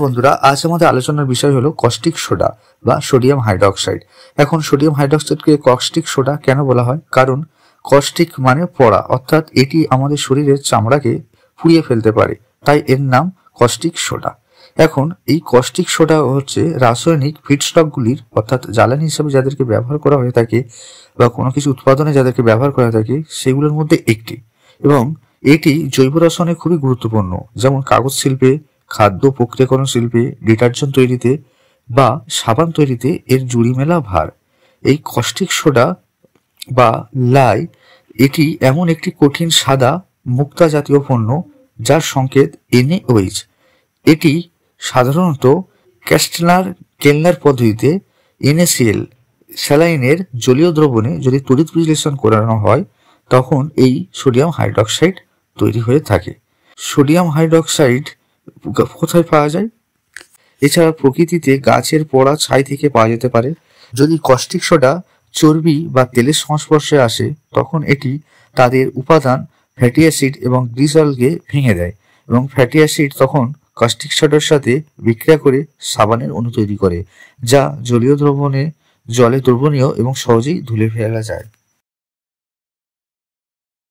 বন্ধুরা, আজ আমাদের আলোচনার বিষয় হলো কস্টিক সোডা বা সোডিয়াম হাইড্রোক্সাইড। এখন সোডিয়াম হাইড্রোক্সাইডকে কস্টিক সোডা কেন বলা হয়? কারণ কস্টিক মানে পোড়া, অর্থাৎ এটি আমাদের শরীরের চামড়াকে পুড়িয়ে ফেলতে পারে, তাই এর নাম কস্টিক সোডা। এখন এই কস্টিক সোডা হচ্ছে রাসায়নিক ফিডস্টকগুলির অর্থাৎ জ্বালানি হিসেবে যাদেরকে ব্যবহার করা হয়ে থাকে বা কোনো কিছু উৎপাদনে যাদেরকে ব্যবহার করা থাকে সেগুলোর মধ্যে একটি, এবং এটি জৈব রসায়নে খুবই গুরুত্বপূর্ণ, যেমন কাগজ শিল্পে, খাদ্য প্রক্রিয়াকরণ শিল্পে, ডিটারজেন্ট তৈরিতে বা সাবান তৈরিতে এর জুড়ি মেলা ভার। এই কস্টিক সোডা বা লাই এটি এমন একটি কঠিন সাদা মুক্তা জাতীয় পণ্য যার সংকেত NaOH। এটি সাধারণত কেলনার পদ্ধতিতে NaCl স্যালাইনের জলীয় দ্রবণে যদি তড়িৎ বিশ্লেষণ করানো হয় তখন এই সোডিয়াম হাইড্রোক্সাইড তৈরি হয়ে থাকে। সোডিয়াম হাইড্রোক্সাইড কোথায় পাওয়া যায়? এছাড়া প্রকৃতিতে গাছের পোড়া ছাই থেকে পাওয়া যেতে পারে। যদি কস্টিক সোডা চর্বি বা তেলের সংস্পর্শে আসে তখন এটি তাদের উপাদান ফ্যাটি অ্যাসিড এবং গ্লিসারলকে ভেঙে দেয়, এবং ফ্যাটি অ্যাসিড তখন কস্টিক সোডার সাথে বিক্রিয়া করে সাবানের অণু তৈরি করে, যা জলীয় দ্রবণে জলে দ্রবণীয় এবং সহজেই ধুলে ফেলা যায়।